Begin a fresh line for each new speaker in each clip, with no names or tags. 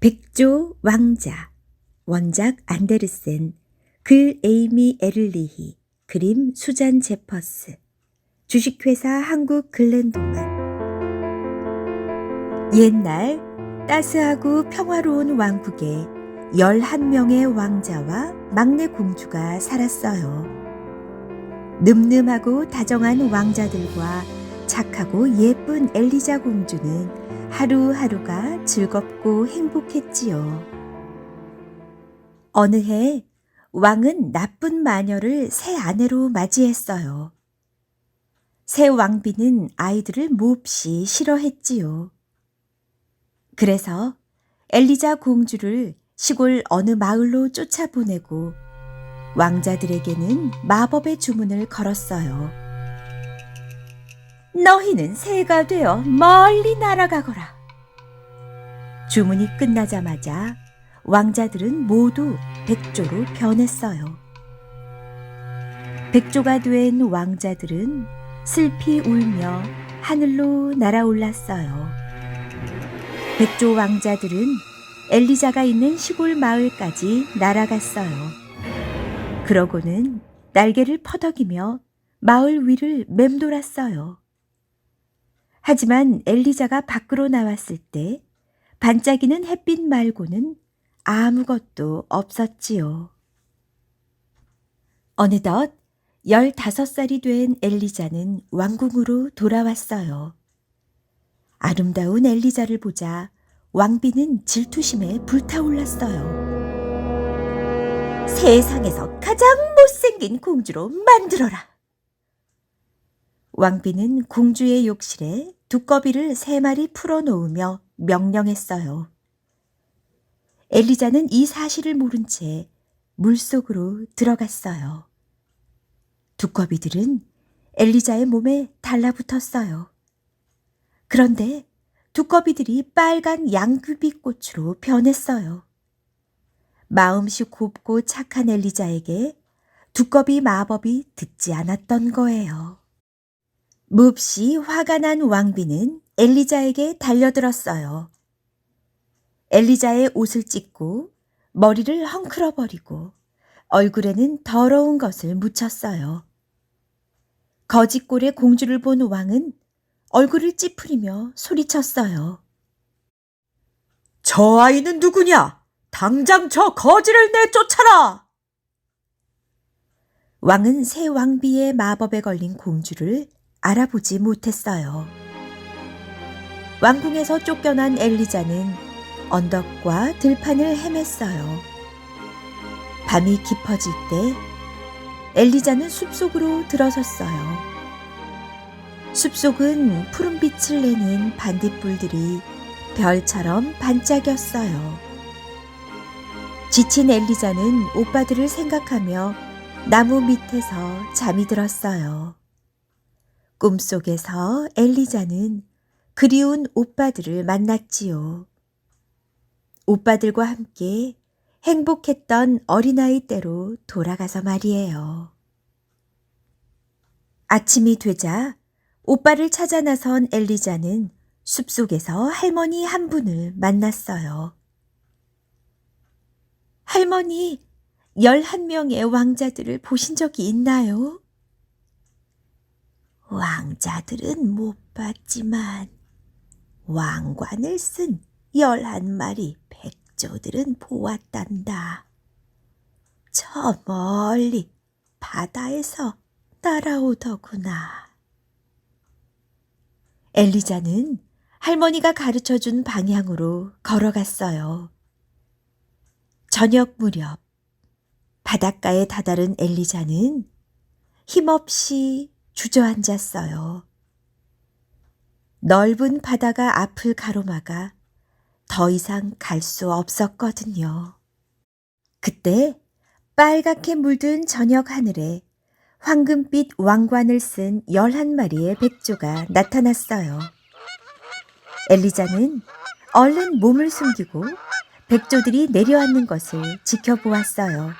백조 왕자, 원작 안데르센, 글 에이미 에를리히, 그림 수잔 제퍼스, 주식회사 한국글렌도만. 옛날 따스하고 평화로운 왕국에 11명의 왕자와 막내 공주가 살았어요. 늠름하고 다정한 왕자들과 착하고 예쁜 엘리자 공주는 하루하루가 즐겁고 행복했지요. 어느 해 왕은 나쁜 마녀를 새 아내로 맞이했어요. 새 왕비는 아이들을 몹시 싫어했지요. 그래서 엘리자 공주를 시골 어느 마을로 쫓아보내고 왕자들에게는 마법의 주문을 걸었어요. 너희는 새가 되어 멀리 날아가거라. 주문이 끝나자마자 왕자들은 모두 백조로 변했어요. 백조가 된 왕자들은 슬피 울며 하늘로 날아올랐어요. 백조 왕자들은 엘리자가 있는 시골 마을까지 날아갔어요. 그러고는 날개를 퍼덕이며 마을 위를 맴돌았어요. 하지만 엘리자가 밖으로 나왔을 때 반짝이는 햇빛 말고는 아무것도 없었지요. 어느덧 15살이 된 엘리자는 왕궁으로 돌아왔어요. 아름다운 엘리자를 보자 왕비는 질투심에 불타올랐어요. 세상에서 가장 못생긴 공주로 만들어라. 왕비는 공주의 욕실에 두꺼비를 3마리 풀어놓으며 명령했어요. 엘리자는 이 사실을 모른 채 물속으로 들어갔어요. 두꺼비들은 엘리자의 몸에 달라붙었어요. 그런데 두꺼비들이 빨간 양귀비꽃으로 변했어요. 마음씨 곱고 착한 엘리자에게 두꺼비 마법이 듣지 않았던 거예요. 몹시 화가 난 왕비는 엘리자에게 달려들었어요. 엘리자의 옷을 찢고 머리를 헝클어버리고 얼굴에는 더러운 것을 묻혔어요. 거짓골의 공주를 본 왕은 얼굴을 찌푸리며 소리쳤어요. 저 아이는 누구냐? 당장 저 거지를 내쫓아라! 왕은 새 왕비의 마법에 걸린 공주를 알아보지 못했어요. 왕궁에서 쫓겨난 엘리자는 언덕과 들판을 헤맸어요. 밤이 깊어질 때 엘리자는 숲속으로 들어섰어요. 숲속은 푸른빛을 내는 반딧불들이 별처럼 반짝였어요. 지친 엘리자는 오빠들을 생각하며 나무 밑에서 잠이 들었어요. 꿈속에서 엘리자는 그리운 오빠들을 만났지요. 오빠들과 함께 행복했던 어린아이 때로 돌아가서 말이에요. 아침이 되자 오빠를 찾아 나선 엘리자는 숲속에서 할머니 한 분을 만났어요. 할머니, 11명의 왕자들을 보신 적이 있나요? 왕자들은 못 봤지만 왕관을 쓴 11마리 백조들은 보았단다. 저 멀리 바다에서 날아오더구나. 엘리자는 할머니가 가르쳐준 방향으로 걸어갔어요. 저녁 무렵 바닷가에 다다른 엘리자는 힘없이 주저앉았어요. 넓은 바다가 앞을 가로막아 더 이상 갈 수 없었거든요. 그때 빨갛게 물든 저녁 하늘에 황금빛 왕관을 쓴 11마리의 백조가 나타났어요. 엘리자는 얼른 몸을 숨기고 백조들이 내려앉는 것을 지켜보았어요.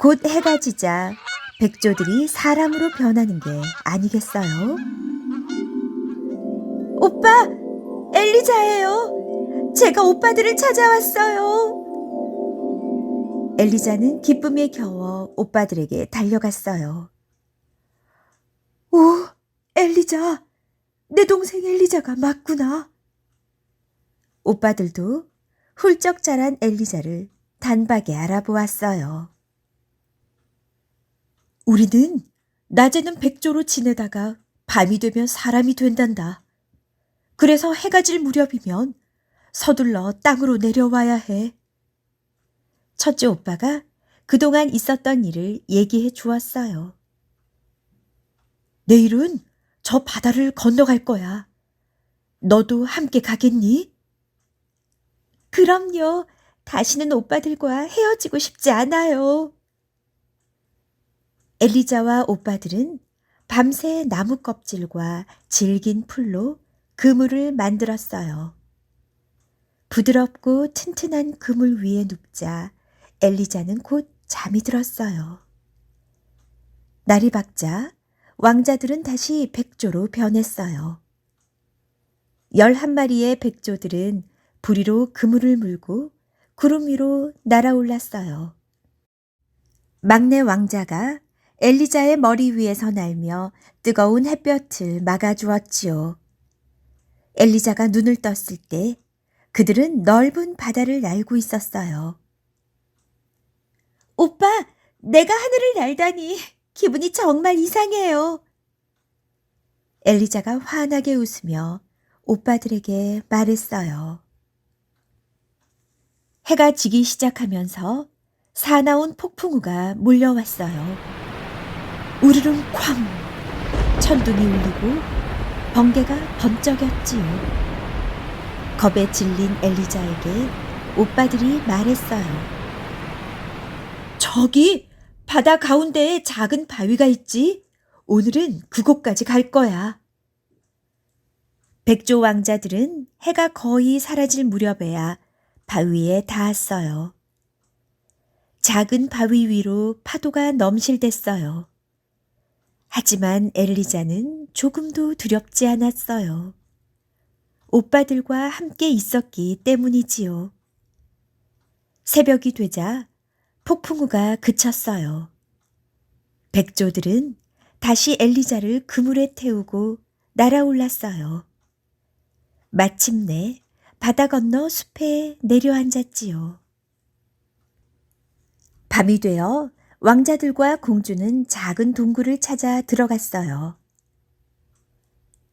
곧 해가 지자 백조들이 사람으로 변하는 게 아니겠어요? 오빠! 엘리자예요. 제가 오빠들을 찾아왔어요. 엘리자는 기쁨에 겨워 오빠들에게 달려갔어요. 오, 엘리자, 내 동생 엘리자가 맞구나. 오빠들도 훌쩍 자란 엘리자를 단박에 알아보았어요. 우리는 낮에는 백조로 지내다가 밤이 되면 사람이 된단다. 그래서 해가 질 무렵이면 서둘러 땅으로 내려와야 해. 첫째 오빠가 그동안 있었던 일을 얘기해 주었어요. 내일은 저 바다를 건너갈 거야. 너도 함께 가겠니? 그럼요. 다시는 오빠들과 헤어지고 싶지 않아요. 엘리자와 오빠들은 밤새 나무 껍질과 질긴 풀로 그물을 만들었어요. 부드럽고 튼튼한 그물 위에 눕자 엘리자는 곧 잠이 들었어요. 날이 밝자 왕자들은 다시 백조로 변했어요. 11마리의 백조들은 부리로 그물을 물고 구름 위로 날아올랐어요. 막내 왕자가 엘리자의 머리 위에서 날며 뜨거운 햇볕을 막아주었지요. 엘리자가 눈을 떴을 때 그들은 넓은 바다를 날고 있었어요. 오빠, 내가 하늘을 날다니 기분이 정말 이상해요. 엘리자가 환하게 웃으며 오빠들에게 말했어요. 해가 지기 시작하면서 사나운 폭풍우가 몰려왔어요. 우르릉 쾅! 천둥이 울리고 번개가 번쩍였지요. 겁에 질린 엘리자에게 오빠들이 말했어요. 저기 바다 가운데에 작은 바위가 있지? 오늘은 그곳까지 갈 거야. 백조 왕자들은 해가 거의 사라질 무렵에야 바위에 닿았어요. 작은 바위 위로 파도가 넘실댔어요. 하지만 엘리자는 조금도 두렵지 않았어요. 오빠들과 함께 있었기 때문이지요. 새벽이 되자 폭풍우가 그쳤어요. 백조들은 다시 엘리자를 그물에 태우고 날아올랐어요. 마침내 바다 건너 숲에 내려앉았지요. 밤이 되어 왕자들과 공주는 작은 동굴을 찾아 들어갔어요.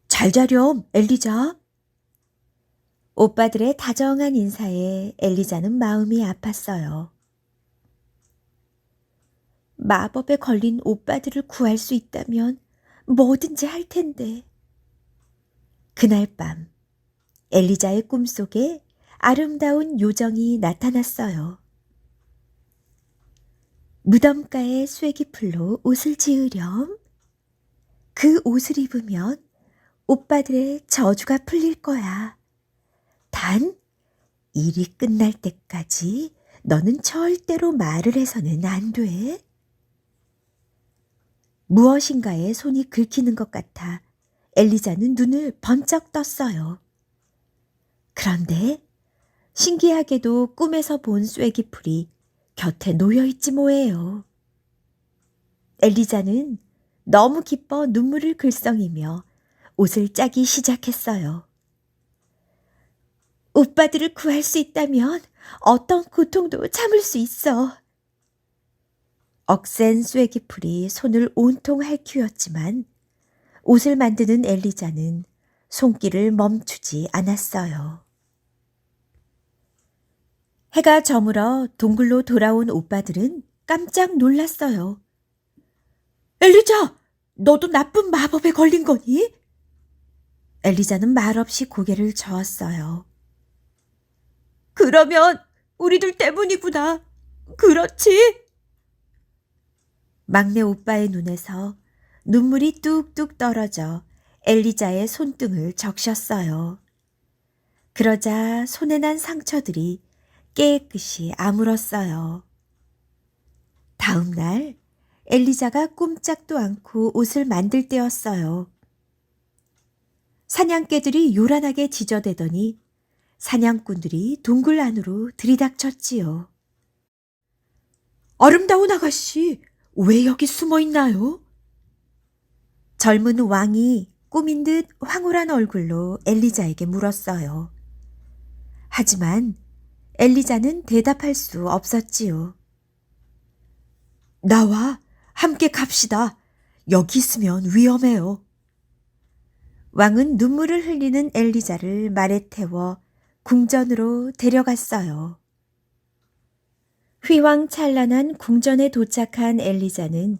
잘 자렴, 엘리자. 오빠들의 다정한 인사에 엘리자는 마음이 아팠어요. 마법에 걸린 오빠들을 구할 수 있다면 뭐든지 할 텐데. 그날 밤 엘리자의 꿈속에 아름다운 요정이 나타났어요. 무덤가에 쐐기풀로 옷을 지으렴. 그 옷을 입으면 오빠들의 저주가 풀릴 거야. 단, 일이 끝날 때까지 너는 절대로 말을 해서는 안 돼. 무엇인가에 손이 긁히는 것 같아 엘리자는 눈을 번쩍 떴어요. 그런데 신기하게도 꿈에서 본 쐐기풀이 곁에 놓여있지 뭐예요. 엘리자는 너무 기뻐 눈물을 글썽이며 옷을 짜기 시작했어요. 오빠들을 구할 수 있다면 어떤 고통도 참을 수 있어. 억센 쐐기풀이 손을 온통 핥히었지만 옷을 만드는 엘리자는 손길을 멈추지 않았어요. 해가 저물어 동굴로 돌아온 오빠들은 깜짝 놀랐어요. 엘리자, 너도 나쁜 마법에 걸린 거니? 엘리자는 말없이 고개를 저었어요. 그러면 우리들 때문이구나. 그렇지? 막내 오빠의 눈에서 눈물이 뚝뚝 떨어져 엘리자의 손등을 적셨어요. 그러자 손에 난 상처들이 깨끗이 아물었어요. 다음 날 엘리자가 꼼짝도 않고 옷을 만들 때였어요. 사냥개들이 요란하게 지저대더니 사냥꾼들이 동굴 안으로 들이닥쳤지요. 아름다운 아가씨, 왜 여기 숨어 있나요? 젊은 왕이 꾸민 듯 황홀한 얼굴로 엘리자에게 물었어요. 하지만 엘리자는 대답할 수 없었지요. 나와 함께 갑시다. 여기 있으면 위험해요. 왕은 눈물을 흘리는 엘리자를 말에 태워 궁전으로 데려갔어요. 휘황찬란한 궁전에 도착한 엘리자는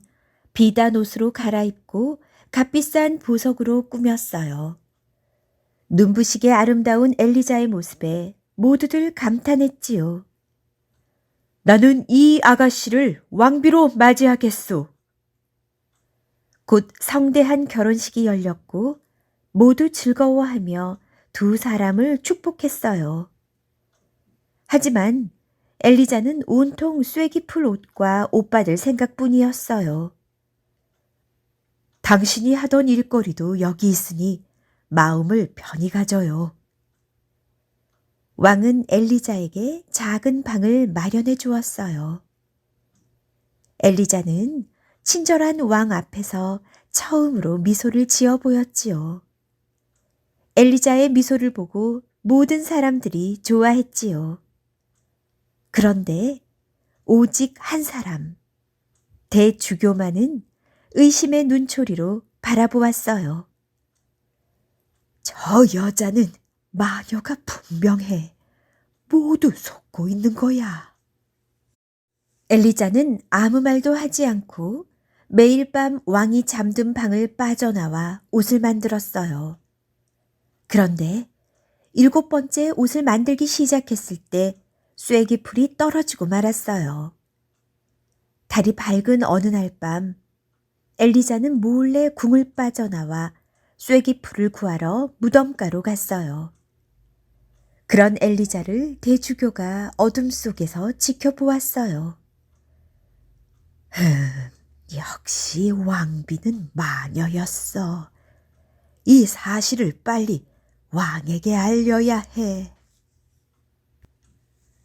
비단 옷으로 갈아입고 값비싼 보석으로 꾸몄어요. 눈부시게 아름다운 엘리자의 모습에 모두들 감탄했지요. 나는 이 아가씨를 왕비로 맞이하겠소. 곧 성대한 결혼식이 열렸고 모두 즐거워하며 두 사람을 축복했어요. 하지만 엘리자는 온통 쐐기풀 옷과 오빠들 생각뿐이었어요. 당신이 하던 일거리도 여기 있으니 마음을 편히 가져요. 왕은 엘리자에게 작은 방을 마련해 주었어요. 엘리자는 친절한 왕 앞에서 처음으로 미소를 지어 보였지요. 엘리자의 미소를 보고 모든 사람들이 좋아했지요. 그런데 오직 한 사람, 대주교만은 의심의 눈초리로 바라보았어요. 저 여자는 마녀가 분명해. 모두 속고 있는 거야. 엘리자는 아무 말도 하지 않고 매일 밤 왕이 잠든 방을 빠져나와 옷을 만들었어요. 그런데 7번째 옷을 만들기 시작했을 때 쐐기풀이 떨어지고 말았어요. 달이 밝은 어느 날 밤 엘리자는 몰래 궁을 빠져나와 쐐기풀을 구하러 무덤가로 갔어요. 그런 엘리자를 대주교가 어둠 속에서 지켜보았어요. 역시 왕비는 마녀였어. 이 사실을 빨리 왕에게 알려야 해.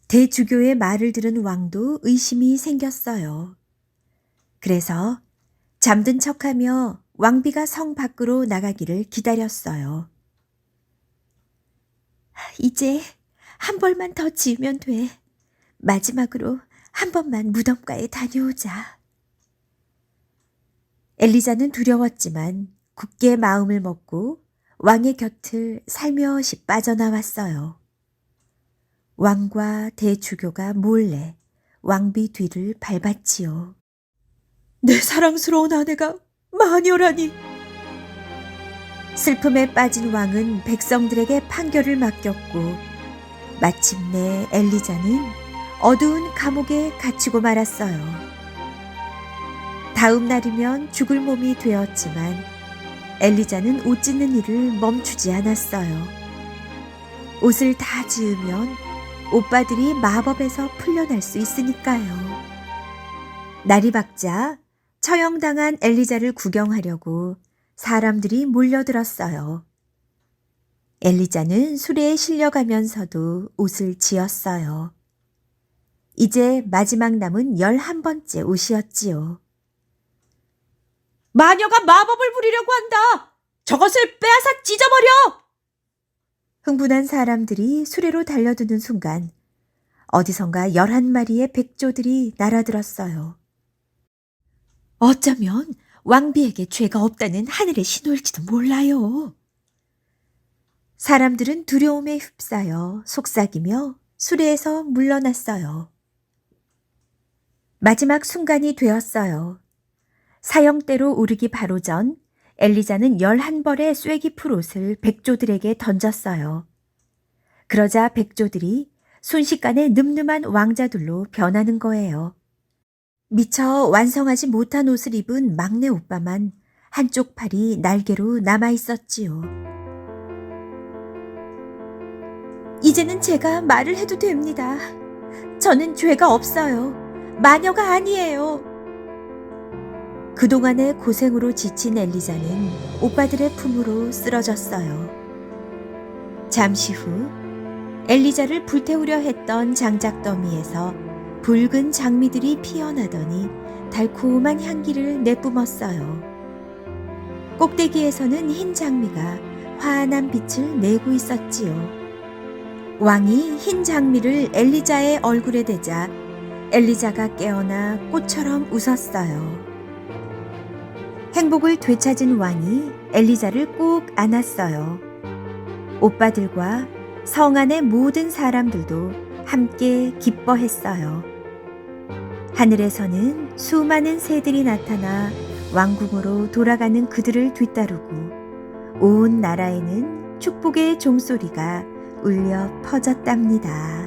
대주교의 말을 들은 왕도 의심이 생겼어요. 그래서 잠든 척하며 왕비가 성 밖으로 나가기를 기다렸어요. 이제 한 벌만 더 지으면 돼. 마지막으로 한 번만 무덤가에 다녀오자. 엘리자는 두려웠지만 굳게 마음을 먹고 왕의 곁을 살며시 빠져나왔어요. 왕과 대주교가 몰래 왕비 뒤를 밟았지요. 내 사랑스러운 아내가 마녀라니. 슬픔에 빠진 왕은 백성들에게 판결을 맡겼고 마침내 엘리자는 어두운 감옥에 갇히고 말았어요. 다음 날이면 죽을 몸이 되었지만 엘리자는 옷 찢는 일을 멈추지 않았어요. 옷을 다 지으면 오빠들이 마법에서 풀려날 수 있으니까요. 날이 밝자 처형당한 엘리자를 구경하려고 사람들이 몰려들었어요. 엘리자는 수레에 실려가면서도 옷을 지었어요. 이제 마지막 남은 11번째 옷이었지요. 마녀가 마법을 부리려고 한다! 저것을 빼앗아 찢어버려! 흥분한 사람들이 수레로 달려드는 순간 어디선가 11마리의 백조들이 날아들었어요. 어쩌면 왕비에게 죄가 없다는 하늘의 신호일지도 몰라요. 사람들은 두려움에 휩싸여 속삭이며 수레에서 물러났어요. 마지막 순간이 되었어요. 사형대로 오르기 바로 전 엘리자는 11벌의 쐐기풀 옷을 백조들에게 던졌어요. 그러자 백조들이 순식간에 늠름한 왕자들로 변하는 거예요. 미처 완성하지 못한 옷을 입은 막내 오빠만 한쪽 팔이 날개로 남아있었지요. 이제는 제가 말을 해도 됩니다. 저는 죄가 없어요. 마녀가 아니에요. 그동안의 고생으로 지친 엘리자는 오빠들의 품으로 쓰러졌어요. 잠시 후 엘리자를 불태우려 했던 장작더미에서 붉은 장미들이 피어나더니 달콤한 향기를 내뿜었어요. 꼭대기에서는 흰 장미가 환한 빛을 내고 있었지요. 왕이 흰 장미를 엘리자의 얼굴에 대자 엘리자가 깨어나 꽃처럼 웃었어요. 행복을 되찾은 왕이 엘리자를 꼭 안았어요. 오빠들과 성 안의 모든 사람들도 함께 기뻐했어요. 하늘에서는 수많은 새들이 나타나 왕궁으로 돌아가는 그들을 뒤따르고 온 나라에는 축복의 종소리가 울려 퍼졌답니다.